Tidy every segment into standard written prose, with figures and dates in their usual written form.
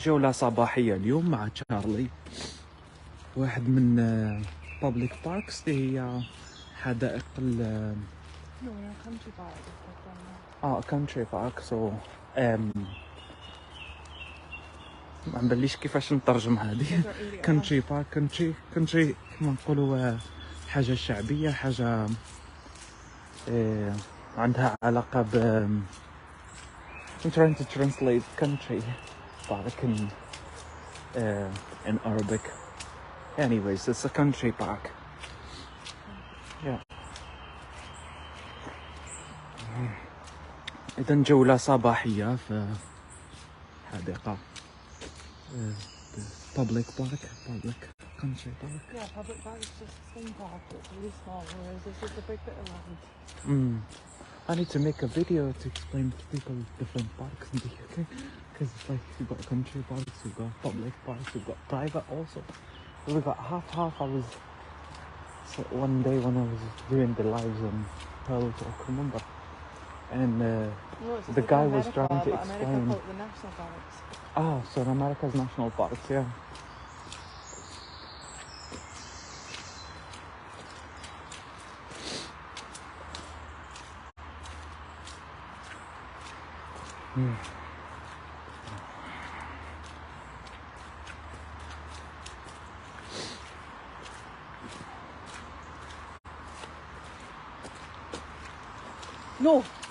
جولة صباحية اليوم مع تشارلي، واحد من public parks اللي هي حدائق ال country park. so ما نبليش كيفاش نترجم هذه. country park country كما نقولوا حاجة شعبية، حاجة عندها علاقة ب I'm trying to translate country park in Arabic. Anyways, it's a country park. Yeah. إذن جولة صباحية في حديقة public park, public country park. Yeah, public park is just the same park, but it's really small, whereas this is a big bit of land. I need to make a video to explain to people different parks in the UK, because it's like you've got country parks, you've got public parks, you've got private also. We got half. I was one day when I was doing the lives in Pearl Talk, remember? And the guy was trying to explain. America call it the national parks. Ah, so America's national parks, yeah.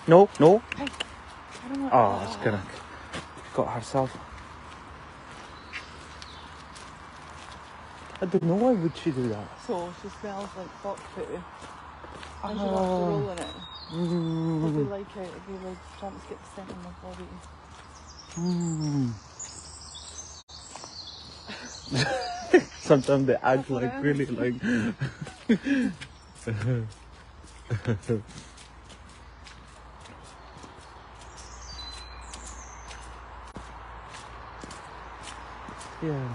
No. Hey, I don't want oh, it's gonna got herself. I don't know, why would she do that? So she smells like fox poo, and she wants to roll in it. But they like it. They like trying to get the scent in their body. Sometimes they act like really like. Yeah.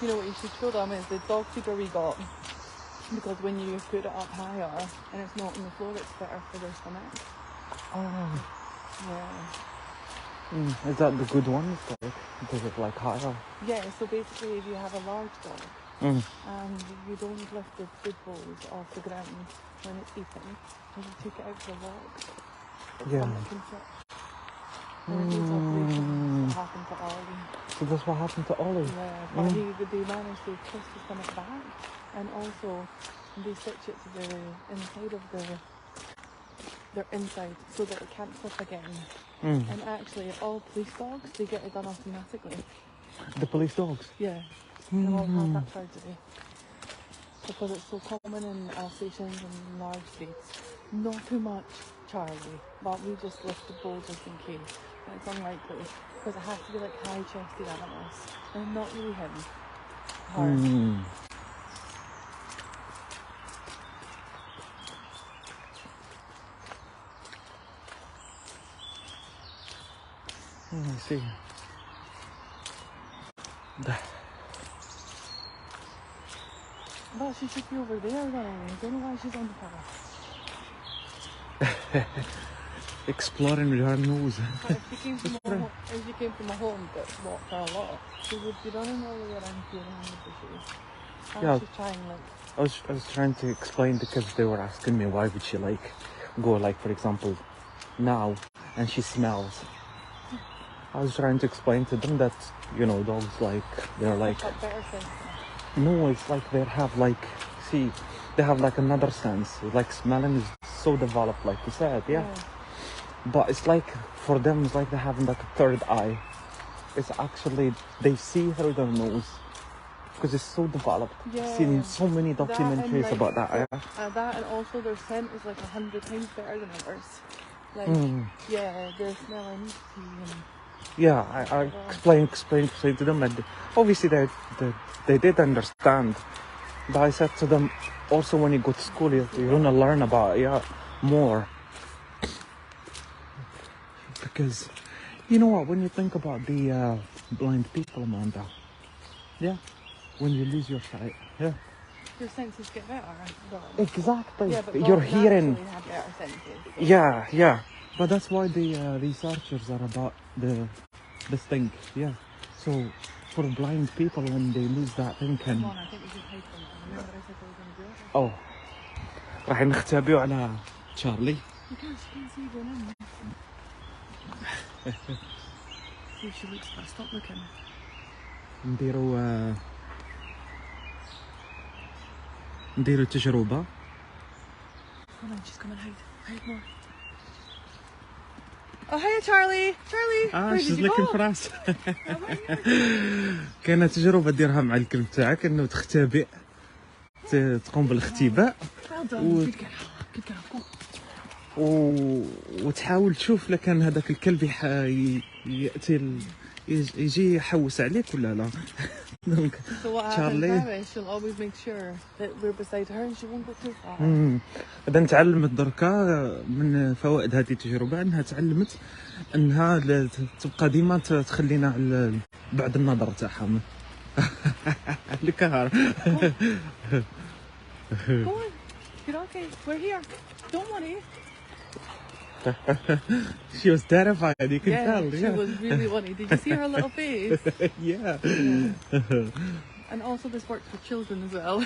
You know what you should show them is the dog feeder we got, because when you put it up higher and it's not on the floor, it's better for their stomach. Oh. Yeah. Is that the good one? Does it like higher? Yeah, so basically if you have a large dog and you don't lift the food bowls off the ground when it's eating, and you take it out for a walk, its stomach can sit. And it needs operation. What happened to Ollie. So that's what happened to Ollie? Yeah, but they managed to twist the stomach back, and also they stitch it to the inside of their inside so that it can't flip again. And actually all police dogs, they get it done automatically. The police dogs? Yeah, they all have that surgery because it's so common in stations and large streets. Not too much Charlie, but we just lift the bowl just in case. And it's unlikely because it has to be like high-chested animals, and not really him. Her. I see. But she should be over there then. I don't know why she's on the path. Exploring with her nose. But if she came from a home that walked her a lot, she would be running all the way around here around the bushes. Yeah. She's trying like... I was trying to explain because they were asking me why would she like go like for example now and she smells. I was trying to explain to them that, you know, dogs like they're like no, it's like they have like they have like another sense. Like smelling is so developed, like you said, yeah. But it's like for them it's like they're having like a third eye. It's actually they see through their nose because it's so developed. I've seen so many documentaries like, about that. That and also their scent is like 100 times better than ours. Like yeah, they're smelling tea and... Yeah, I explained to them, and obviously they did understand. But I said to them, also when you go to school, you're gonna learn about more. Because, you know what, when you think about the blind people, Amanda, when you lose your sight, your senses get better. Exactly. Yeah, but You're dogs hearing. naturally have better senses. Yeah, yeah. But that's why the researchers are about this thing. Yeah. So for blind people, when they lose that thing, Come can on, I think we should hide from it. Remember I said we were going to do it? oh راح نختبئوا على تشارلي. You can't see you going in. See if she looks at us. Stop looking. نديروا تجربة. Come on, she's coming. Hide more. Oh, hey, Charlie. Where she's did you looking go? for us. كاينة تجربة ديرها مع الكلب تاعك انه تختبئ تقوم بالاختباء Well done. Good girl. Go. وتحاول تشوف لو كان هذاك الكلب ياتي يجي يحوس عليك ولا لا. دونك So what happens تشارلي now is she'll always make sure that we're beside her and she won't go too far. اذا تعلمت دركا من فوائد هذه التجربه انها تعلمت انها تبقى ديما تخلينا على بعد النظر تاعها. الكهر. Go on. You're okay. We're here. Don't worry. She was terrified, you can tell. She was really funny. Did you see her little face? Yeah. And also this works for children as well.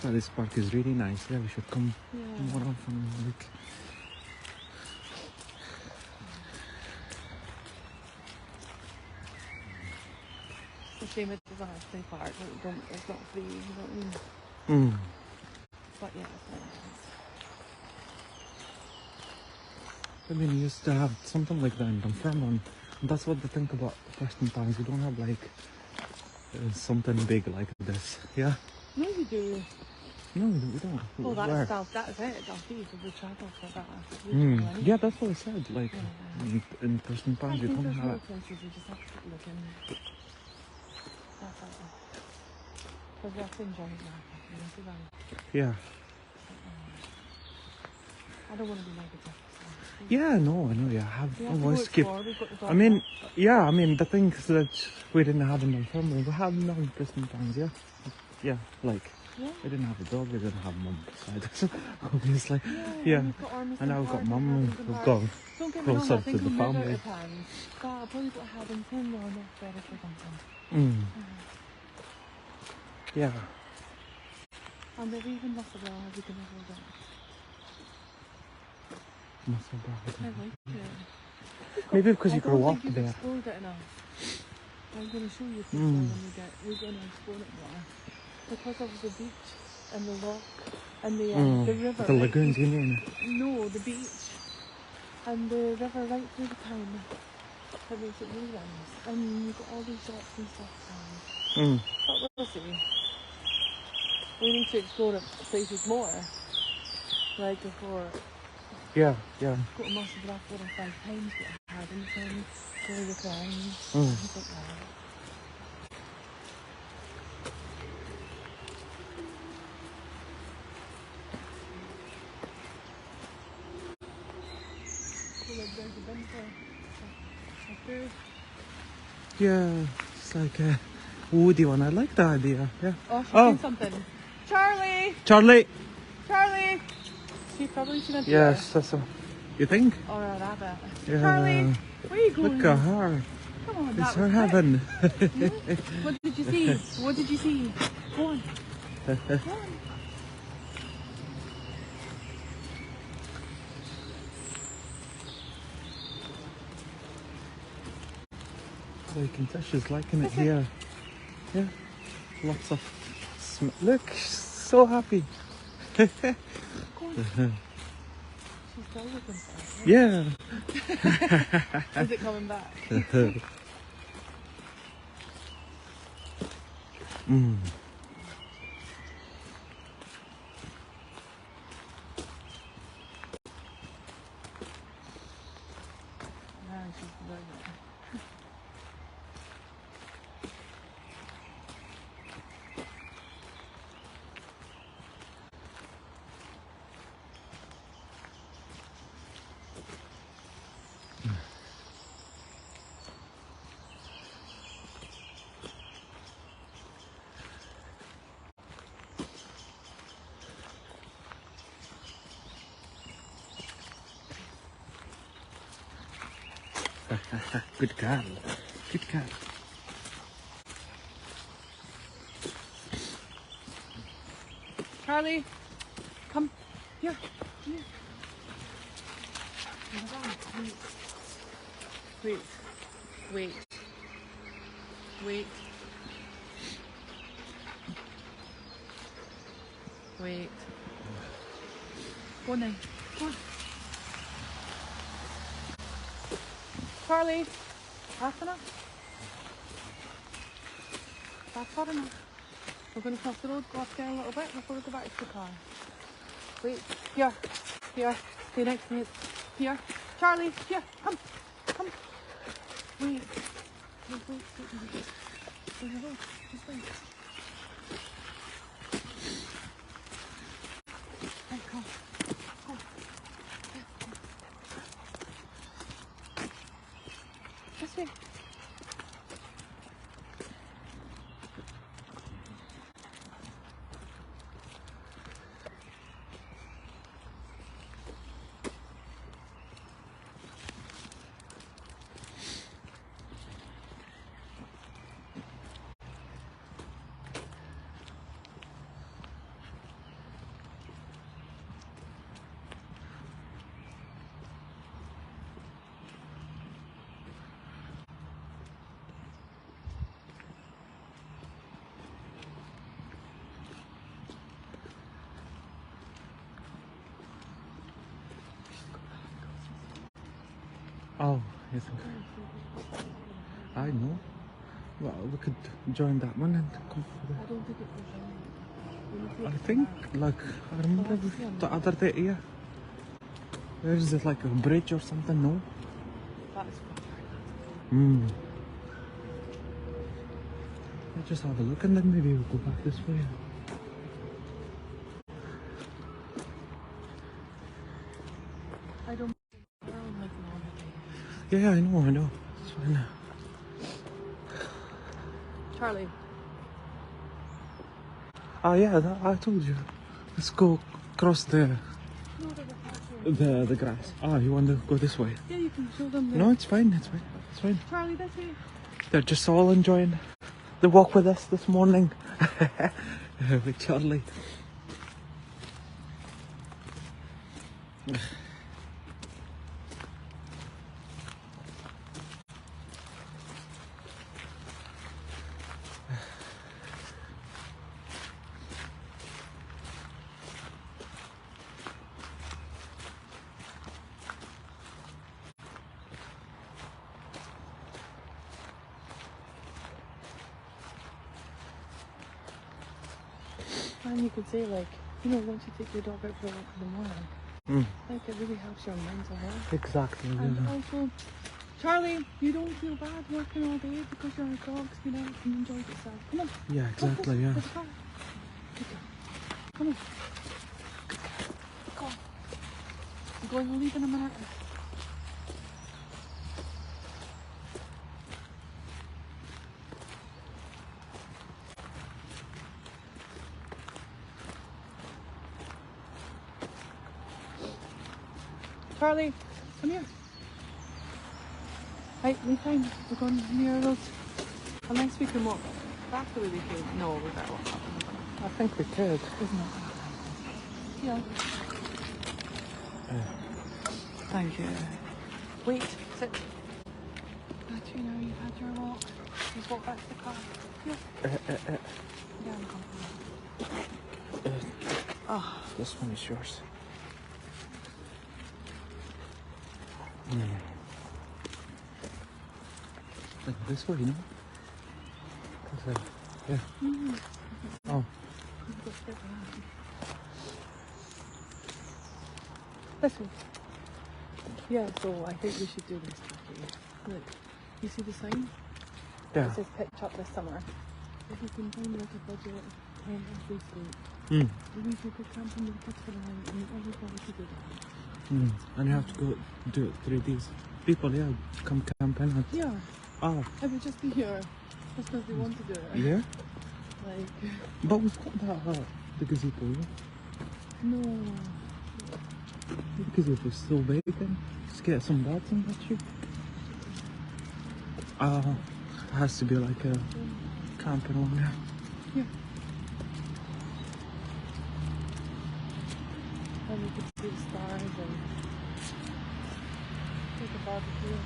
So this park is really nice. Yeah, we should come more often. Like. It's a shame it doesn't have play park. It's not free, you know what I mean? But yeah, it's nice. I mean, you used to have something like that in Dunfermline. And that's what they think about Western towns. We don't have like something big like this. Yeah? No, you do. No, we don't. Oh, Where? that's it. Dalkeith, we travel for that. Yeah, that's what I said. Like, in Western towns, you don't There's have more it. places you just have to keep looking. That's it. Because that's enjoying that. Yeah. I don't want to be negative. Yeah, no, I know. Yeah, have We have to always go keep. explore. We've got the dog I mean, park. yeah, I mean the things that we didn't have in Dunfermline, we have now in Western towns. Yeah, yeah, like. Yeah. We didn't have a dog, we didn't have mum beside us, obviously. Yeah. And now we've got mum, we've got Don't get me wrong, closer I think to the we'll move family. out of town. But I'll probably put Haddington or North Berwick or something. Yeah. And maybe even Musselburgh, we can have a look. I like it. Maybe because you I don't grew up think you've there. explored it enough. I'm going to show you this when we're going to explore it more. Because of the beach and the loch and the river. The lagoons, you mean? No, the beach and the river right through the town. That makes it really nice. And you've got all these shops and stuff around. But we'll see. We need to explore places more. Like before. Yeah, yeah. Go to Musselburgh 4 or 5 times, go to Haddington, go to the Crowns, things like that. Yeah, it's like a woody one. I like the idea. Yeah. Oh, she's doing something. Charlie! Charlie! She probably shouldn't be Yes, that's a. You think? there. Or a rabbit. Yeah. Charlie! Where are you going? Look at her. Come on, It's that her was heaven. quick. What did you see? What did you see? Go on. Go on. So you can tell she's liking it here. Yeah. Lots of look, she's so happy. Go on. She's still looking for it. Yeah. Is it coming back? Now she's doing it. Good girl. Good girl. Charlie, come here. Here. Wait. Wait. Wait. Wait. Go on then. Go on. Charlie, that's enough. That's far enough. We're going to cross the road, go off down a little bit before we go back to the car. Wait, here, here, stay next to me. Here, Charlie, here, come, come. Wait, wait, wait, wait, wait. There's a road, just wait. Right, come, come. This way. Oh, yes. I know. Well, we could join that one and come for I don't think it was I think, like, I remember the other day, yeah. Where is it, like a bridge or something? No? That's Hmm. Let's just have a look and then maybe we'll go back this way. I don't like normal days. Yeah, I know. It's fine. Charlie. Oh yeah, I told you. Let's go across the grass. Ah, you want to go this way? Yeah, you can show them. No, it's fine. It's fine. It's fine. Charlie, that's it. They're just all enjoying the walk with us this morning with Charlie. And you could say, like, you know, once you take your dog out for a walk in the morning, like, it really helps your mental health. Exactly. And also, Charlie, you don't feel bad working all day because your dog's been out and enjoyed itself. Come on. Yeah, exactly. Yeah. Let's go. Come on. Go on. I'm going to leave in a minute. Charlie, come here. Right, we fine. We're going near those. Unless we can walk back the way we came. No, we better walk back. I think we could. Isn't it? Yeah. Thank you. Wait, sit. That's you now, you've had your walk. Just walk back to the car. Here. Yeah, I'm comfortable. Oh. This one is yours. Like this way, you know? Yeah. Oh. This one. Yeah, so I think we should do this today. Look, you see the sign? Yeah. It says pitch up this summer. If you can find like a budget tent every street, we could camp in the kids for the night and everybody could do that. And you have to go do it 3 days. People, yeah, come camping. Yeah. Oh. It would just be here just because they want to do it. Yeah? Like. But we've got that, the gazebo, yeah? No. The gazebo's still big and just get some beds and that shit. It has to be like a camping one, yeah. Yeah. And you can see the stars and take a barbecue.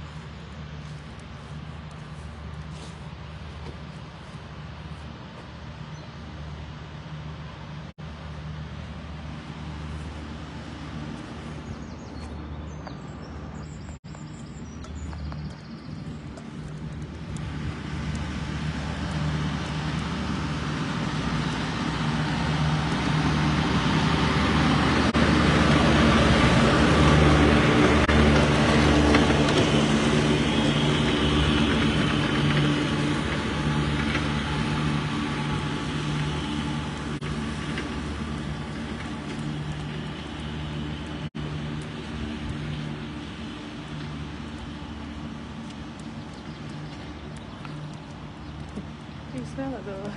You smell it though.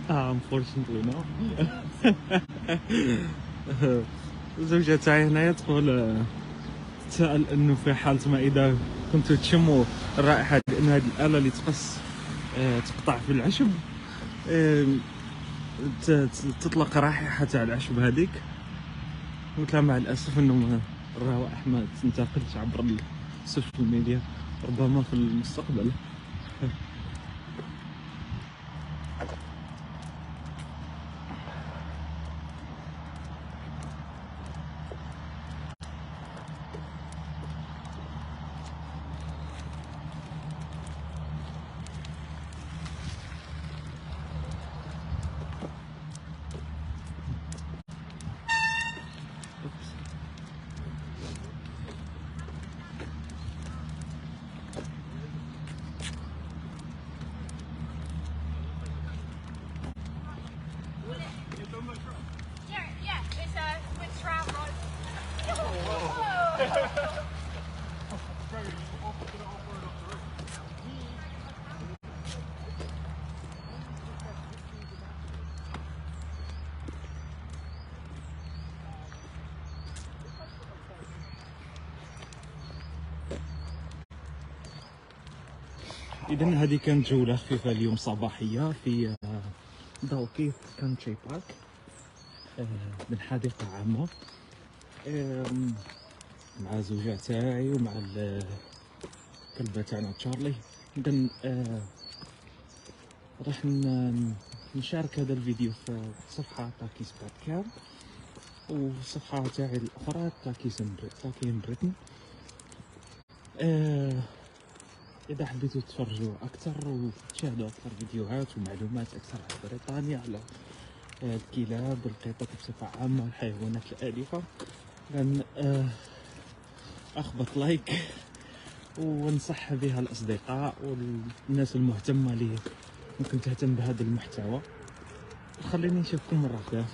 Unfortunately no. الزوجة تاعي هنايا تقول تسأل انه في حالة ما اذا كنتوا تشموا الرائحة، لانه هذه الآلة اللي تقص تقطع في العشب تطلق رائحة تاع العشب هذيك. قلت لها مع الاسف انه الروائح ما تنتقلش عبر السوشيال ميديا، ربما في المستقبل. إذا هذه كانت جولة خفيفة اليوم صباحية في دالكيث كانتري بارك من حديقة عامة مع الزوجة تاعي ومع الكلبة تاعنا تشارلي. إذا راح نشارك هذا الفيديو في صفحة تاكيس بودكاست والصفحة تاعي الأخرى تاكي بريتن. إذا حبيتوا تتفرجوا أكثر وتشاهدوا أكثر فيديوهات ومعلومات أكثر عن بريطانيا، على الكلاب والقطط بصفة عامة والحيوانات الأليفة، لأن أخبط لايك ونصح بها الأصدقاء والناس المهتمة اللي ممكن تهتم بهذا المحتوى. خليني نشوفكم مرة أخرى.